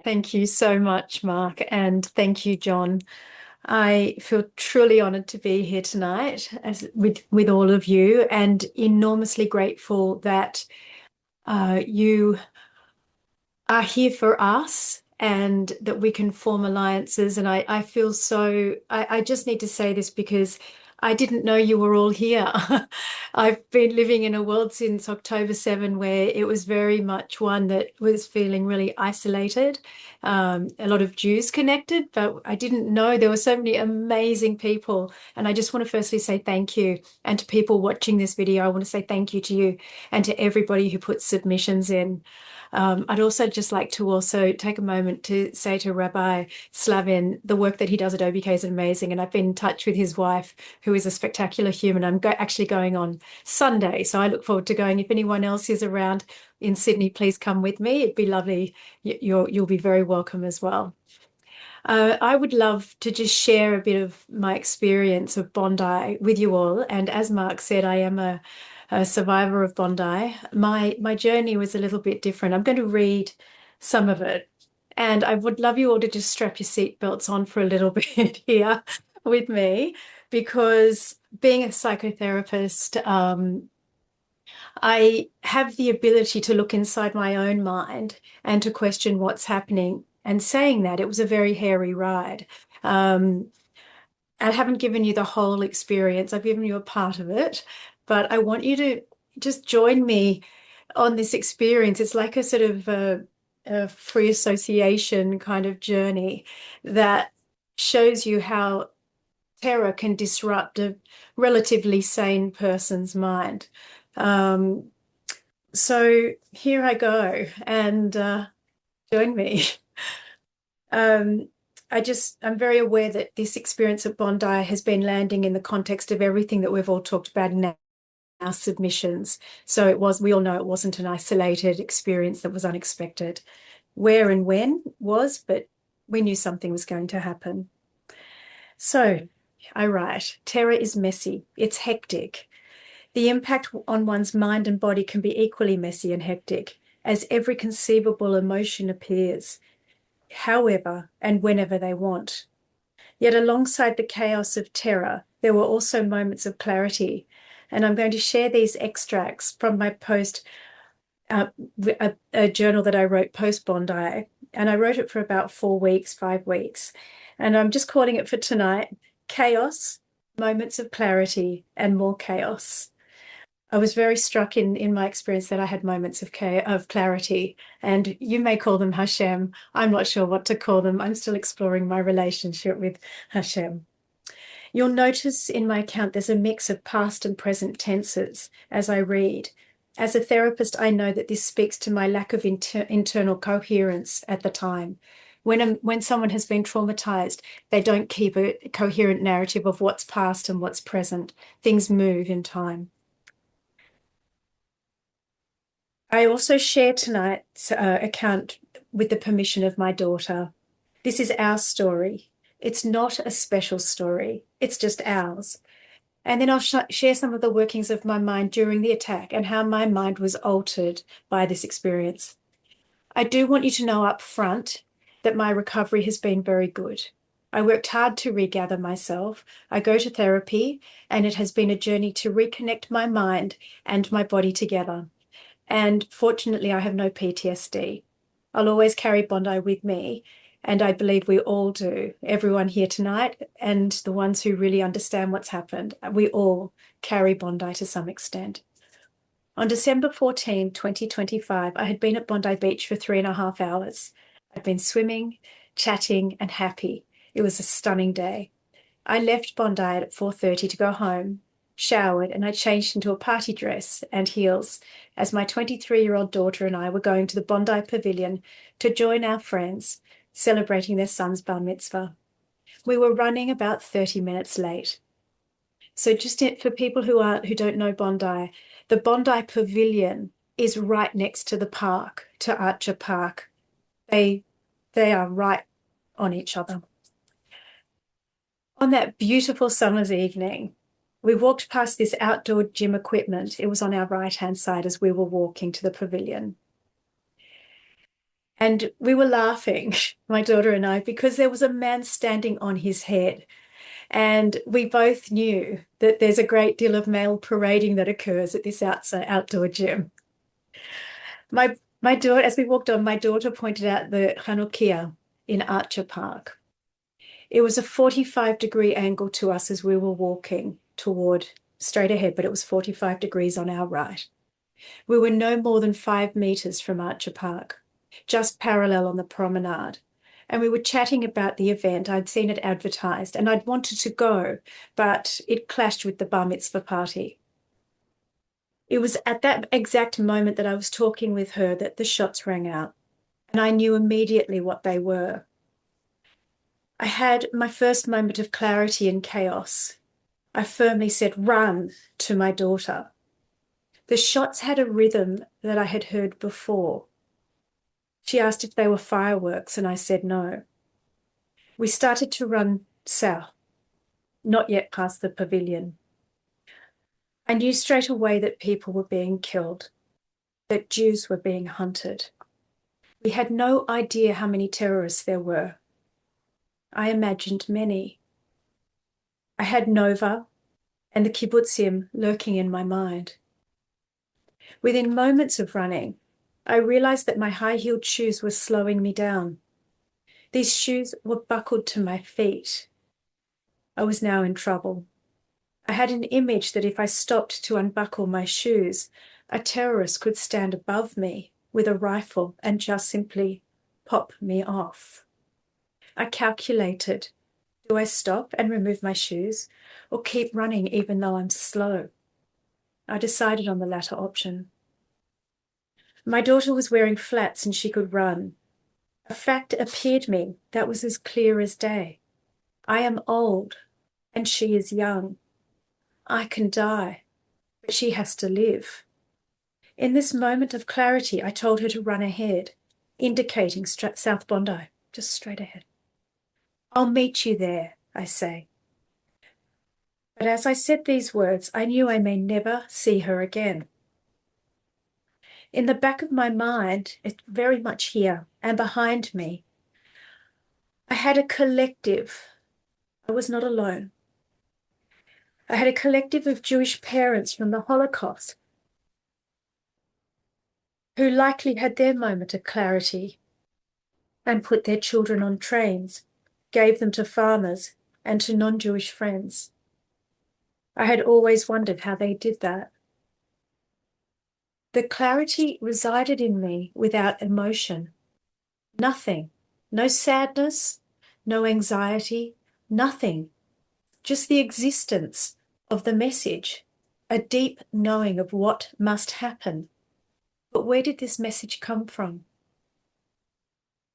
Thank you so much, Mark, and thank you, John. I feel truly honored to be here tonight with all of you, and enormously grateful that you are here for us and that we can form alliances. And I feel I just need to say this because I didn't know you were all here. I've been living in a world since October 7 where it was very much one that was feeling really isolated. A lot of Jews connected, but I didn't know there were so many amazing people. And I just want to firstly say thank you. And to people watching this video, I want to say thank you to you and to everybody who puts submissions in. I'd also just like to also take a moment to say to Rabbi Slavin, the work that he does at OBK is amazing. And I've been in touch with his wife, who is a spectacular human. Actually going on Sunday, so I look forward to going. If anyone else is around in Sydney, please come with me. It'd be lovely. You'll be very welcome as well. I would love to just share a bit of my experience of Bondi with you all. And as Mark said, I am a survivor of Bondi. My journey was a little bit different. I'm going to read some of it, and I would love you all to just strap your seatbelts on for a little bit here with me, because being a psychotherapist, I have the ability to look inside my own mind and to question what's happening. And saying that, it was a very hairy ride. I haven't given you the whole experience. I've given you a part of it, but I want you to just join me on this experience. It's like a sort of a free association kind of journey that shows you how terror can disrupt a relatively sane person's mind. Um, so here I go, and join me. Um, I'm very aware that this experience at Bondi has been landing in the context of everything that we've all talked about in our submissions. So we all know it wasn't an isolated experience that was unexpected. Where and when was, but we knew something was going to happen. So I write, terror is messy, it's hectic. The impact on one's mind and body can be equally messy and hectic, as every conceivable emotion appears, however and whenever they want. Yet alongside the chaos of terror, there were also moments of clarity. And I'm going to share these extracts from my post, a journal that I wrote post Bondi. And I wrote it for about 4 weeks, 5 weeks. And I'm just calling it for tonight, Chaos, Moments of Clarity, and More Chaos. I was very struck in my experience that I had moments of clarity, and you may call them Hashem. I'm not sure what to call them. I'm still exploring my relationship with Hashem. You'll notice in my account there's a mix of past and present tenses as I read. As a therapist, I know that this speaks to my lack of internal coherence at the time. When someone has been traumatized, they don't keep a coherent narrative of what's past and what's present. Things move in time. I also share tonight's account with the permission of my daughter. This is our story. It's not a special story. It's just ours. And then I'll share some of the workings of my mind during the attack and how my mind was altered by this experience. I do want you to know up front that my recovery has been very good. I worked hard to regather myself. I go to therapy, and it has been a journey to reconnect my mind and my body together. And fortunately, I have no PTSD. I'll always carry Bondi with me, and I believe we all do. Everyone here tonight and the ones who really understand what's happened, we all carry Bondi to some extent. On December 14, 2025, I had been at Bondi Beach for 3.5 hours. I'd been swimming, chatting, and happy. It was a stunning day. I left Bondi at 4:30 to go home, showered, and I changed into a party dress and heels as my 23-year-old daughter and I were going to the Bondi Pavilion to join our friends celebrating their son's bar mitzvah. We were running about 30 minutes late. So for people who don't know Bondi, the Bondi Pavilion is right next to the park, to Archer Park. They are right on each other. On that beautiful summer's evening, we walked past this outdoor gym equipment. It was on our right-hand side as we were walking to the pavilion. And we were laughing, my daughter and I, because there was a man standing on his head. And we both knew that there's a great deal of male parading that occurs at this outdoor gym. My daughter, as we walked on, my daughter pointed out the Chanukia in Archer Park. It was a 45-degree angle to us as we were walking toward straight ahead, but it was 45 degrees on our right. We were no more than 5 meters from Archer Park, just parallel on the promenade. And we were chatting about the event. I'd seen it advertised and I'd wanted to go, but it clashed with the bar mitzvah party. It was at that exact moment that I was talking with her that the shots rang out, and I knew immediately what they were. I had my first moment of clarity in chaos. I firmly said, "Run," to my daughter. The shots had a rhythm that I had heard before. She asked if they were fireworks, and I said no. We started to run south, not yet past the pavilion. I knew straight away that people were being killed, that Jews were being hunted. We had no idea how many terrorists there were. I imagined many. I had Nova and the kibbutzim lurking in my mind. Within moments of running, I realized that my high-heeled shoes were slowing me down. These shoes were buckled to my feet. I was now in trouble. I had an image that if I stopped to unbuckle my shoes, a terrorist could stand above me with a rifle and just simply pop me off. I calculated, do I stop and remove my shoes or keep running even though I'm slow? I decided on the latter option. My daughter was wearing flats and she could run. A fact appeared me that was as clear as day. I am old and she is young. I can die, but she has to live. In this moment of clarity, I told her to run ahead, indicating South Bondi, just straight ahead. "I'll meet you there," I say. But as I said these words, I knew I may never see her again. In the back of my mind, it's very much here and behind me, I had a collective. I was not alone. I had a collective of Jewish parents from the Holocaust who likely had their moment of clarity and put their children on trains, gave them to farmers and to non-Jewish friends. I had always wondered how they did that. The clarity resided in me without emotion. Nothing. No sadness, no anxiety, nothing. Just the existence of the message, a deep knowing of what must happen. But where did this message come from?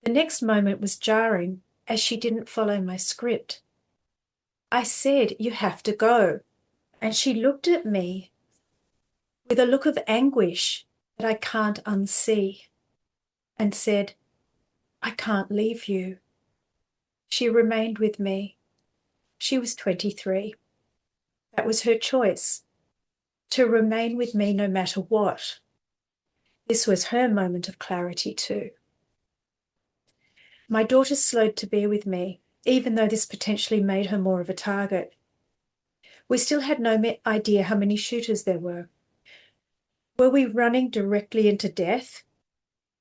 The next moment was jarring as she didn't follow my script. I said, "You have to go." And she looked at me with a look of anguish that I can't unsee and said, "I can't leave you." She remained with me. She was 23. That was her choice, to remain with me no matter what. This was her moment of clarity too. My daughter slowed to be with me, even though this potentially made her more of a target. We still had no idea how many shooters there were. Were we running directly into death?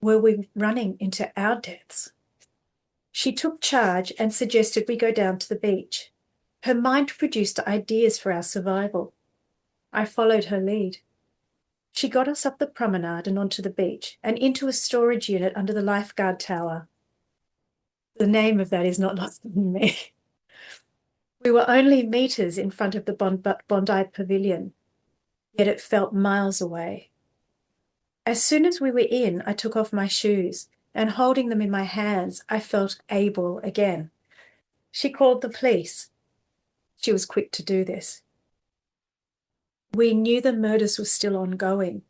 Were we running into our deaths? She took charge and suggested we go down to the beach. Her mind produced ideas for our survival. I followed her lead. She got us up the promenade and onto the beach and into a storage unit under the lifeguard tower. The name of that is not lost on me. We were only meters in front of the Bondi pavilion, yet it felt miles away. As soon as we were in, I took off my shoes, and holding them in my hands, I felt able again. She called the police. She was quick to do this. We knew the murders were still ongoing.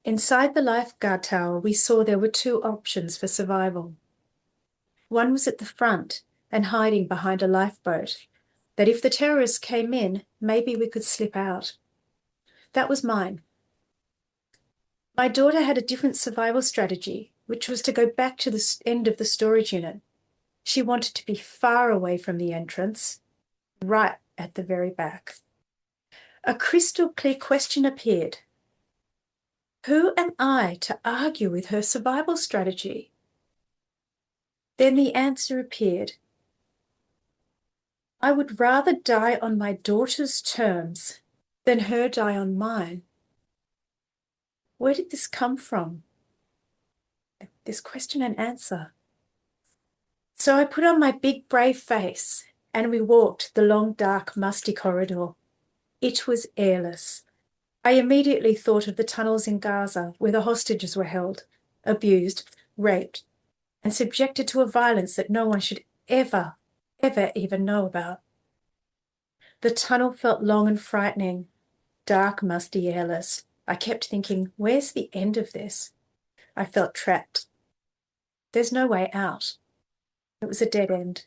Inside the lifeguard tower, we saw there were two options for survival. One was at the front and hiding behind a lifeboat, that if the terrorists came in, maybe we could slip out. That was mine. My daughter had a different survival strategy, which was to go back to the end of the storage unit. She wanted to be far away from the entrance, right at the very back. A crystal clear question appeared. Who am I to argue with her survival strategy? Then the answer appeared. I would rather die on my daughter's terms than her die on mine. Where did this come from? This question and answer. So I put on my big brave face and we walked the long, dark, musty corridor. It was airless. I immediately thought of the tunnels in Gaza where the hostages were held, abused, raped, and subjected to a violence that no one should ever even know about. The tunnel felt long and frightening, dark, musty, airless. I kept thinking, where's the end of this? I felt trapped. There's no way out. It was a dead end.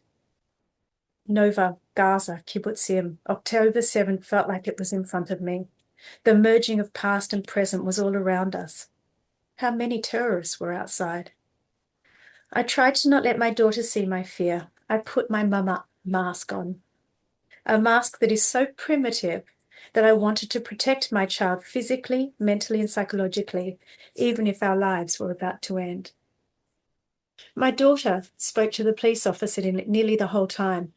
Nova, Gaza, Kibbutzim. October 7th felt like it was in front of me. The merging of past and present was all around us. How many terrorists were outside? I tried to not let my daughter see my fear. I put my mama mask on. A mask that is so primitive that I wanted to protect my child physically, mentally, and psychologically, even if our lives were about to end. My daughter spoke to the police officer nearly the whole time.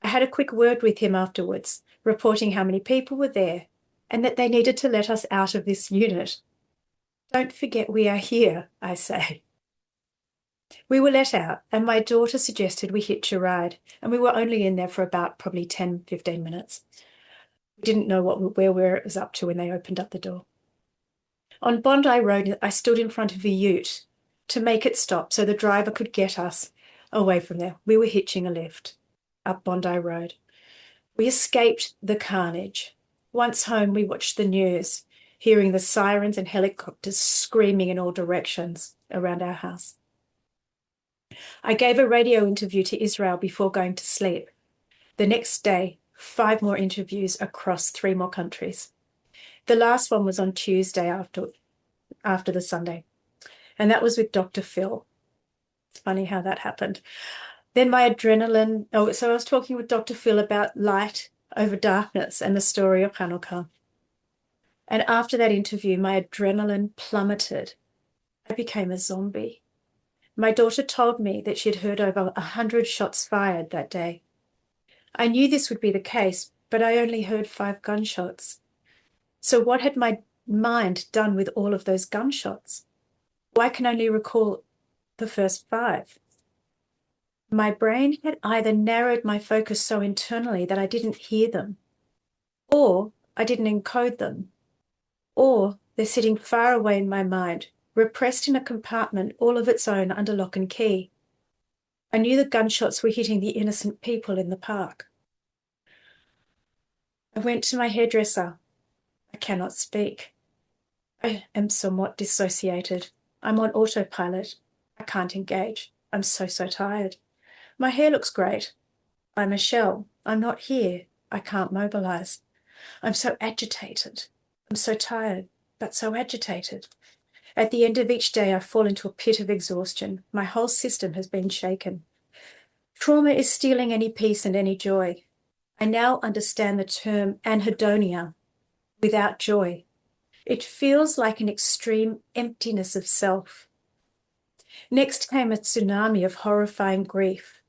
I had a quick word with him afterwards, reporting how many people were there and that they needed to let us out of this unit. Don't forget we are here, I say. We were let out and my daughter suggested we hitch a ride, and we were only in there for about probably 10, 15 minutes. We didn't know where it was up to when they opened up the door. On Bondi Road, I stood in front of a ute to make it stop so the driver could get us away from there. We were hitching a lift up Bondi Road. We escaped the carnage. Once home, we watched the news, hearing the sirens and helicopters screaming in all directions around our house. I gave a radio interview to Israel before going to sleep. The next day, 5 more interviews across 3 more countries. The last one was on Tuesday after the Sunday, and that was with Dr. Phil. It's funny how that happened. Then my adrenaline, so I was talking with Dr. Phil about light over darkness and the story of Hanukkah. And after that interview, my adrenaline plummeted. I became a zombie. My daughter told me that she'd heard over 100 shots fired that day. I knew this would be the case, but I only heard 5 gunshots. So what had my mind done with all of those gunshots? Why can I only recall the first 5? My brain had either narrowed my focus so internally that I didn't hear them, or I didn't encode them, or they're sitting far away in my mind, repressed in a compartment all of its own under lock and key. I knew the gunshots were hitting the innocent people in the park. I went to my hairdresser. I cannot speak. I am somewhat dissociated. I'm on autopilot. I can't engage. I'm so tired. My hair looks great. I'm a shell. I'm not here. I can't mobilize. I'm so agitated. I'm so tired, but so agitated. At the end of each day, I fall into a pit of exhaustion. My whole system has been shaken. Trauma is stealing any peace and any joy. I now understand the term anhedonia, without joy. It feels like an extreme emptiness of self. Next came a tsunami of horrifying grief.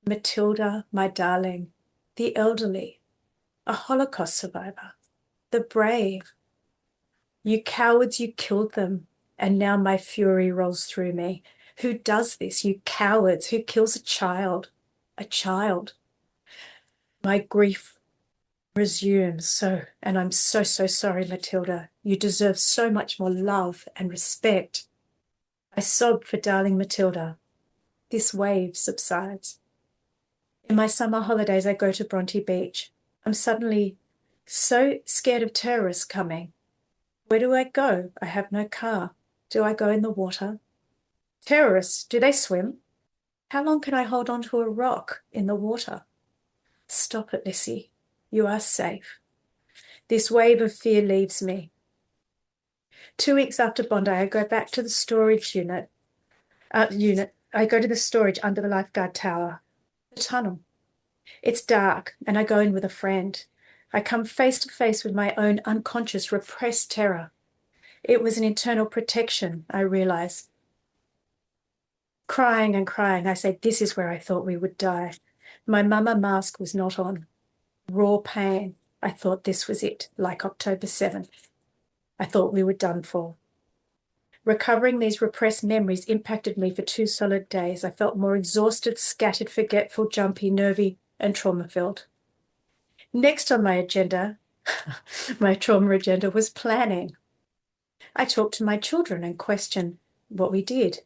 Matilda, my darling, the elderly, a Holocaust survivor, the brave. You cowards, you killed them, and now my fury rolls through me. Who does this, you cowards? Who kills a child? A child. My grief resumes, and I'm so sorry, Matilda. You deserve so much more love and respect. I sob for darling Matilda. This wave subsides. In my summer holidays, I go to Bronte Beach. I'm suddenly so scared of terrorists coming. Where do I go? I have no car. Do I go in the water? Terrorists, do they swim? How long can I hold on to a rock in the water? Stop it, Lissy. You are safe. This wave of fear leaves me. 2 weeks after Bondi, I go back to the storage unit. unit. I go to the storage under the lifeguard tower, the tunnel. It's dark, and I go in with a friend. I come face to face with my own unconscious, repressed terror. It was an internal protection, I realize. Crying and crying, I say, this is where I thought we would die. My mama mask was not on. Raw pain. I thought this was it, like October 7th. I thought we were done for. Recovering these repressed memories impacted me for 2 solid days. I felt more exhausted, scattered, forgetful, jumpy, nervy, and trauma-filled. Next on my agenda, my trauma agenda, was planning. I talked to my children and questioned what we did.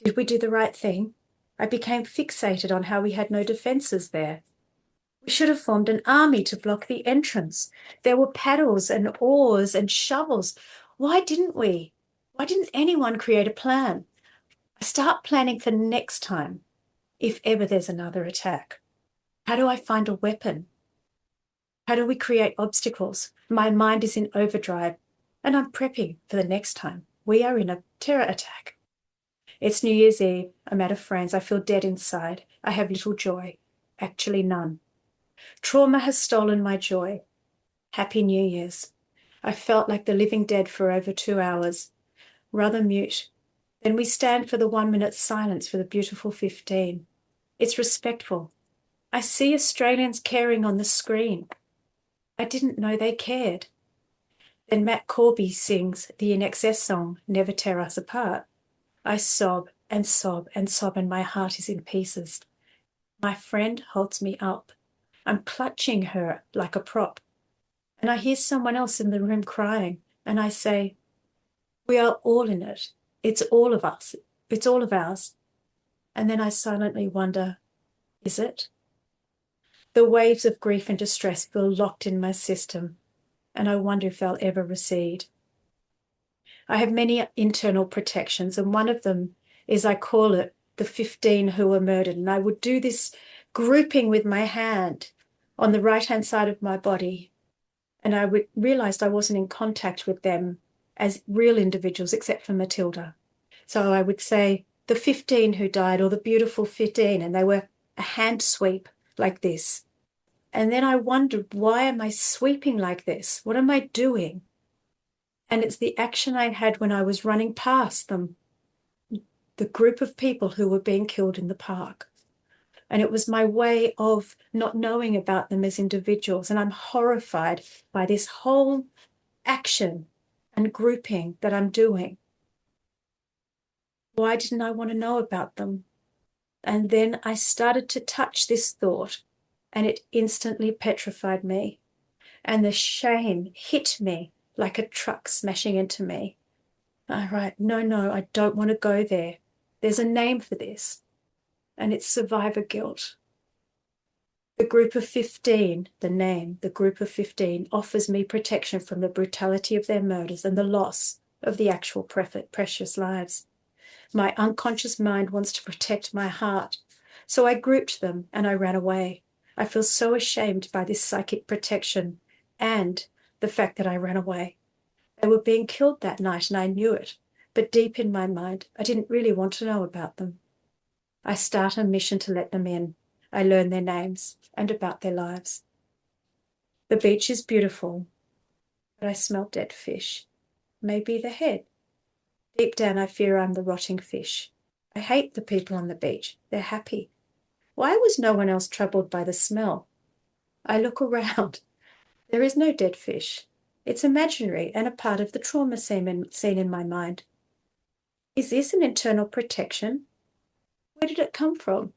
Did we do the right thing? I became fixated on how we had no defenses there. We should have formed an army to block the entrance. There were paddles and oars and shovels. Why didn't we? Why didn't anyone create a plan? I start planning for next time, if ever there's another attack. How do I find a weapon? How do we create obstacles? My mind is in overdrive, and I'm prepping for the next time we are in a terror attack. It's New Year's Eve. I'm at a friend's. I feel dead inside. I have little joy. Actually, none. Trauma has stolen my joy. Happy New Year's. I felt like the living dead for over 2 hours. Rather mute. Then we stand for the 1-minute silence for the beautiful 15. It's respectful. I see Australians caring on the screen. I didn't know they cared. Then Matt Corby sings the INXS song, Never Tear Us Apart. I sob and sob and sob, and my heart is in pieces. My friend holds me up. I'm clutching her like a prop. And I hear someone else in the room crying, and I say, we are all in it. It's all of us. It's all of ours. And then I silently wonder, is it? The waves of grief and distress feel locked in my system, and I wonder if they'll ever recede. I have many internal protections, and one of them is, I call it the 15 who were murdered. And I would do this grouping with my hand on the right-hand side of my body, and I realized I wasn't in contact with them as real individuals, except for Matilda. So I would say the 15 who died, or the beautiful 15, and they were a hand sweep like this. And then I wondered, why am I sweeping like this? What am I doing? And it's the action I had when I was running past them, the group of people who were being killed in the park. And it was my way of not knowing about them as individuals. And I'm horrified by this whole action and grouping that I'm doing. Why didn't I want to know about them? And then I started to touch this thought, and it instantly petrified me. And the shame hit me like a truck smashing into me. All right, no, I don't want to go there. There's a name for this, and it's survivor guilt. The group of 15, the name, the group of 15, offers me protection from the brutality of their murders and the loss of the actual precious lives. My unconscious mind wants to protect my heart, so I grouped them and I ran away. I feel so ashamed by this psychic protection and the fact that I ran away. They were being killed that night and I knew it, but deep in my mind, I didn't really want to know about them. I start a mission to let them in. I learn their names and about their lives. The beach is beautiful, but I smell dead fish. Maybe the head. Deep down, I fear I'm the rotting fish. I hate the people on the beach. They're happy. Why was no one else troubled by the smell? I look around. There is no dead fish. It's imaginary and a part of the trauma scene in my mind. Is this an internal protection? Where did it come from?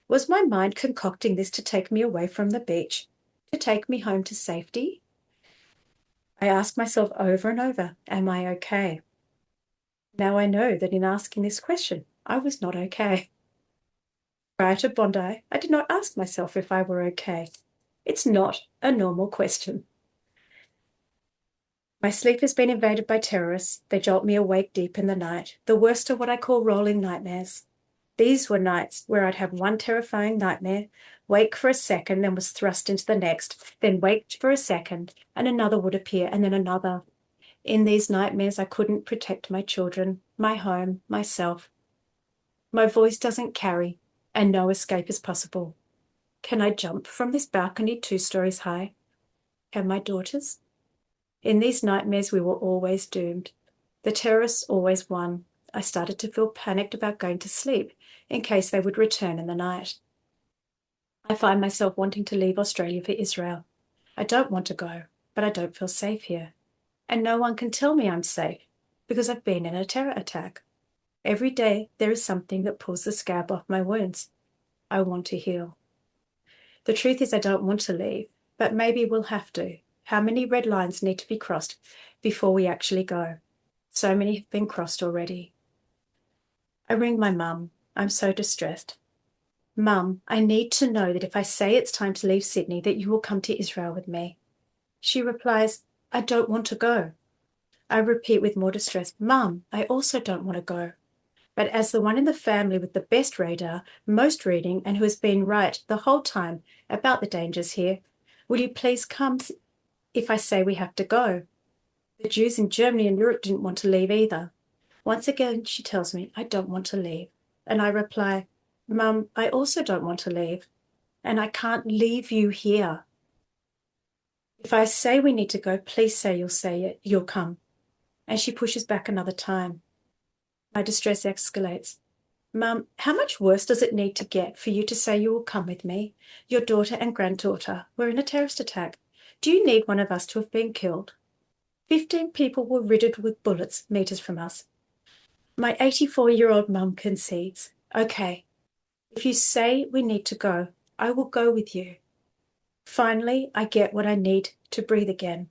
Was my mind concocting this to take me away from the beach, to take me home to safety? I ask myself over and over, am I okay? Now I know that in asking this question, I was not okay. Prior to Bondi, I did not ask myself if I were okay. It's not a normal question. My sleep has been invaded by terrorists. They jolt me awake deep in the night. The worst are what I call rolling nightmares. These were nights where I'd have one terrifying nightmare, wake for a second, then was thrust into the next, then waked for a second, and another would appear, and then another. In these nightmares, I couldn't protect my children, my home, myself. My voice doesn't carry, and no escape is possible. Can I jump from this balcony 2 stories high? Can my daughters? In these nightmares, we were always doomed. The terrorists always won. I started to feel panicked about going to sleep in case they would return in the night. I find myself wanting to leave Australia for Israel. I don't want to go, but I don't feel safe here. And no one can tell me I'm safe because I've been in a terror attack. Every day there is something that pulls the scab off my wounds. I want to heal. The truth is I don't want to leave, but maybe we'll have to. How many red lines need to be crossed before we actually go? So many have been crossed already. I ring my mum. I'm so distressed. Mum, I need to know that if I say it's time to leave Sydney, that you will come to Israel with me. She replies, I don't want to go. I repeat with more distress, Mum, I also don't want to go. But as the one in the family with the best radar, most reading, and who has been right the whole time about the dangers here, will you please come if I say we have to go? The Jews in Germany and Europe didn't want to leave either. Once again, she tells me, I don't want to leave. And I reply, Mum, I also don't want to leave. And I can't leave you here. If I say we need to go, please say it, you'll come. And she pushes back another time. My distress escalates. Mum, how much worse does it need to get for you to say you will come with me? Your daughter and granddaughter were in a terrorist attack. Do you need one of us to have been killed? 15 people were riddled with bullets meters from us. My 84-year-old mum concedes. Okay, if you say we need to go, I will go with you. Finally, I get what I need to breathe again.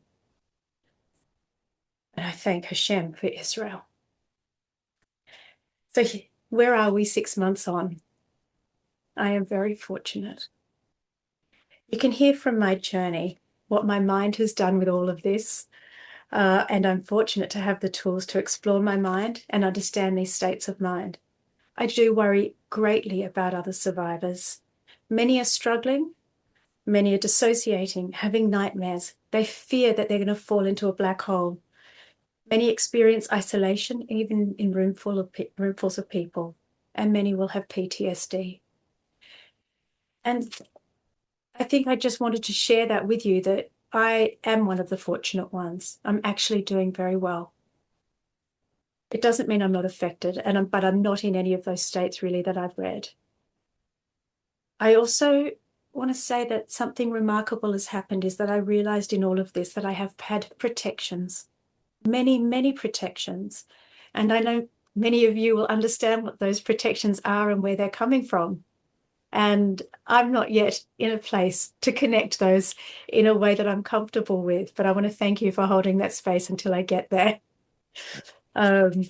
And I thank Hashem for Israel. So where are we 6 months on? I am very fortunate. You can hear from my journey what my mind has done with all of this. And I'm fortunate to have the tools to explore my mind and understand these states of mind. I do worry greatly about other survivors. Many are struggling. Many are dissociating, having nightmares. They fear that they're going to fall into a black hole. Many experience isolation, even in roomfuls of people, and many will have PTSD. And I think I just wanted to share that with you, that I am one of the fortunate ones. I'm actually doing very well. It doesn't mean I'm not affected, but I'm not in any of those states really that I've read. I also want to say that something remarkable has happened, is that I realized in all of this that I have had protections, many, many protections. And I know many of you will understand what those protections are and where they're coming from. And I'm not yet in a place to connect those in a way that I'm comfortable with, but I want to thank you for holding that space until I get there. And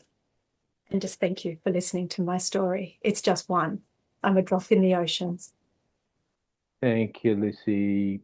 just thank you for listening to my story. It's just one. I'm a drop in the ocean. Thank you, Lissy.